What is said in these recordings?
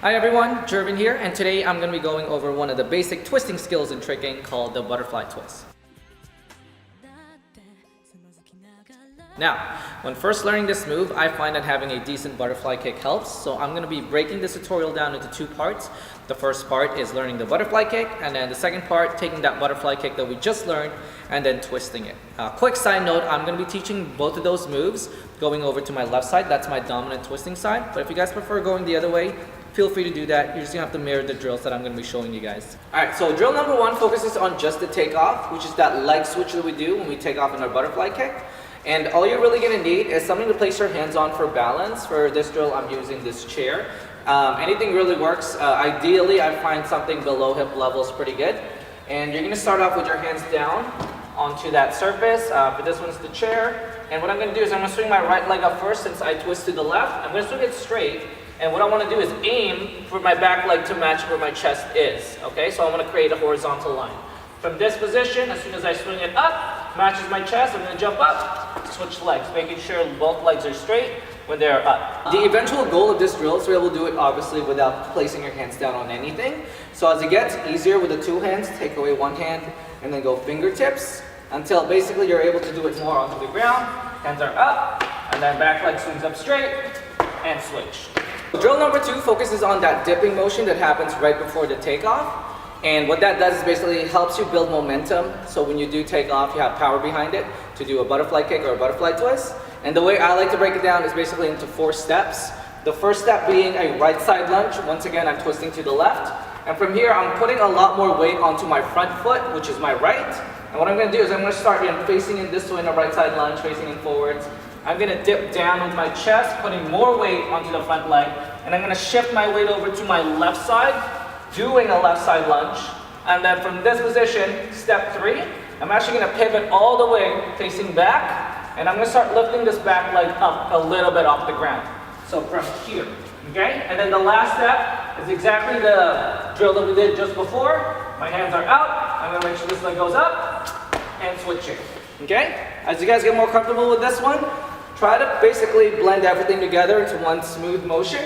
Hi everyone, Jervin here, and today I'm going to be going over one of the basic twisting skills in tricking called the butterfly twist. Now, when first learning this move, I find that having a decent butterfly kick helps, so I'm going to be breaking this tutorial down into two parts. The first part is learning the butterfly kick, and then the second part, taking that butterfly kick that we just learned and then twisting it. Quick side note, I'm going to be teaching both of those moves going over to my left side. That's my dominant twisting side, but if you guys prefer going the other way, feel free to do that. You're just going to have to mirror the drills that I'm going to be showing you guys. Alright, so drill number one focuses on just the takeoff, which is that leg switch that we do when we take off in our butterfly kick. And all you're really going to need is something to place your hands on for balance. For this drill, I'm using this chair. Anything really works. Ideally, I find something below hip level is pretty good. And you're going to start off with your hands down onto that surface. For this one's the chair. And what I'm going to do is I'm going to swing my right leg up first since I twist to the left. I'm going to swing it straight. And what I want to do is aim for my back leg to match where my chest is. Okay, so I'm going to create a horizontal line. From this position, as soon as I swing it up, matches my chest, I'm going to jump up, switch legs, making sure both legs are straight when they're up. The eventual goal of this drill is to be able to do it obviously without placing your hands down on anything. So as it gets easier with the two hands, take away one hand and then go fingertips until basically you're able to do it more onto the ground. Hands are up, and then back leg swings up straight, and switch. Drill number two focuses on that dipping motion that happens right before the takeoff. And what that does is basically helps you build momentum. So when you do take off, you have power behind it to do a butterfly kick or a butterfly twist. And the way I like to break it down is basically into 4 steps. The first step being a right side lunge. Once again, I'm twisting to the left. And from here, I'm putting a lot more weight onto my front foot, which is my right. And what I'm going to do is I'm going to start facing in this way in a right side lunge, facing in forwards. I'm going to dip down with my chest, putting more weight onto the front leg. And I'm going to shift my weight over to my left side, doing a left side lunge. And then from this position, step 3, I'm actually going to pivot all the way facing back. And I'm going to start lifting this back leg up a little bit off the ground. So from here, okay? And then the last step is exactly the drill that we did just before. My hands are out. I'm going to make sure this leg goes up and switch it, okay? As you guys get more comfortable with this one, try to basically blend everything together into one smooth motion.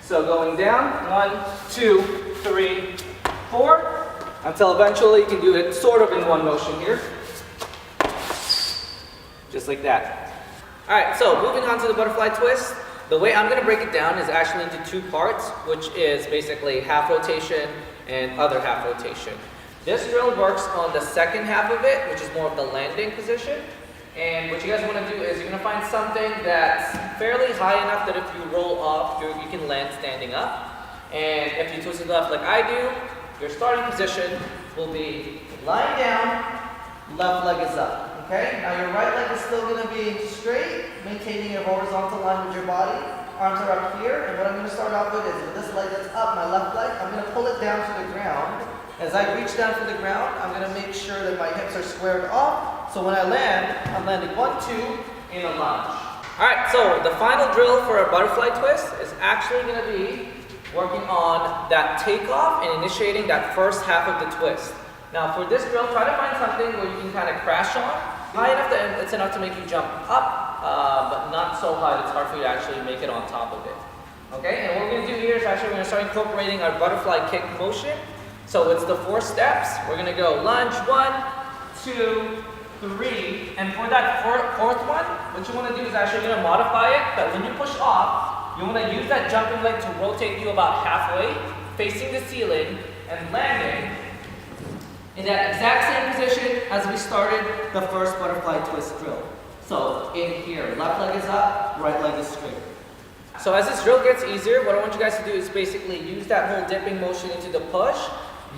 So going down, 1, 2, 3, 4, until eventually you can do it sort of in one motion here. Just like that. Alright, so moving on to the butterfly twist. The way I'm going to break it down is actually into 2 parts, which is basically half rotation and other half rotation. This drill works on the second half of it, which is more of the landing position. And what you guys want to do is you're going to find something that's fairly high enough that if you roll off, you can land standing up. And if you twist it left like I do, your starting position will be lying down, left leg is up. Okay? Now your right leg is still going to be straight, maintaining a horizontal line with your body. Arms are up here, and what I'm going to start off with is with this leg that's up, my left leg, I'm going to pull it down to the ground. As I reach down to the ground, I'm going to make sure that my hips are squared off. So when I land, I'm landing 1, 2 in a lunge. Alright, so the final drill for a butterfly twist is actually going to be working on that takeoff and initiating that first half of the twist. Now for this drill, try to find something where you can kind of crash on. High enough that it's enough to make you jump up, but not so high that it's hard for you to actually make it on top of it. Okay, and what we're going to do here is actually we're going to start incorporating our butterfly kick motion. So it's the 4 steps. We're going to go lunge 1, 2, 3, and for that fourth one, what you want to do is actually going to modify it, but when you push off, you want to use that jumping leg to rotate you about halfway, facing the ceiling, and landing in that exact same position as we started the first butterfly twist drill. So in here, left leg is up, right leg is straight. So as this drill gets easier, what I want you guys to do is basically use that whole dipping motion into the push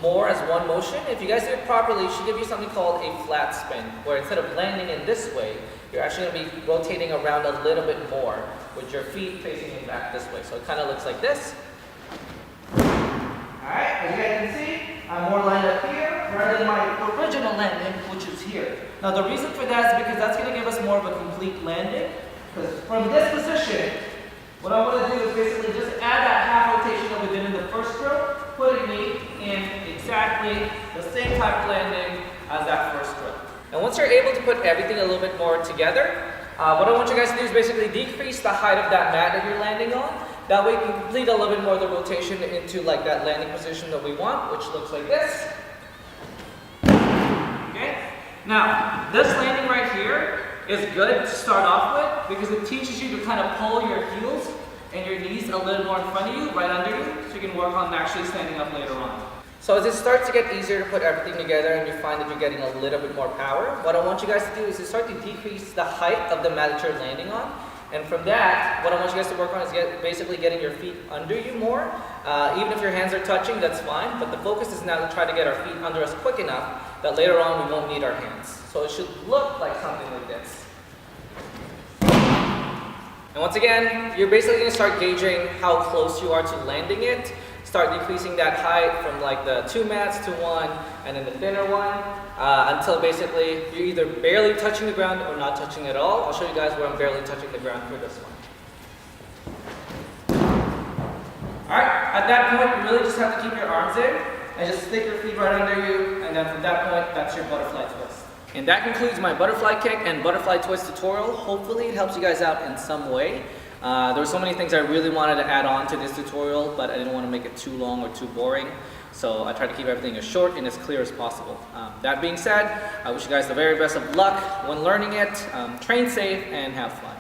more as one motion. If you guys do it properly, it should give you something called a flat spin, where instead of landing in this way, you're actually going to be rotating around a little bit more with your feet facing it back this way. So it kind of looks like this. Alright, as you guys can see, I'm more lined up here rather than my original landing, which is here. Now the reason for that is because that's going to give us more of a complete landing. Because from this position, what I want to do is basically just add that half rotation that we did in the first drill, putting me in exactly the same type of landing as that first drill. And once you're able to put everything a little bit more together, What I want you guys to do is basically decrease the height of that mat that you're landing on. That way you can complete a little bit more of the rotation into like that landing position that we want, which looks like this. Okay? Now, this landing right here is good to start off with because it teaches you to kind of pull your heels and your knees a little more in front of you, right under you, so you can work on actually standing up later on. So as it starts to get easier to put everything together and you find that you're getting a little bit more power, what I want you guys to do is to start to decrease the height of the mat that you're landing on. And from that, what I want you guys to work on is basically getting your feet under you more. Even if your hands are touching, that's fine. But the focus is now to try to get our feet under us quick enough that later on we won't need our hands. So it should look like something like this. And once again, you're basically going to start gauging how close you are to landing it. Start decreasing that height from like the 2 mats to 1 and then the thinner one until basically you're either barely touching the ground or not touching at all. I'll show you guys where I'm barely touching the ground for this one. Alright, at that point you really just have to keep your arms in and just stick your feet right under you, and then from that point that's your butterfly twist. And that concludes my butterfly kick and butterfly twist tutorial. Hopefully it helps you guys out in some way. There were so many things I really wanted to add on to this tutorial, but I didn't want to make it too long or too boring. So I tried to keep everything as short and as clear as possible. That being said, I wish you guys the very best of luck when learning it. Train safe and have fun.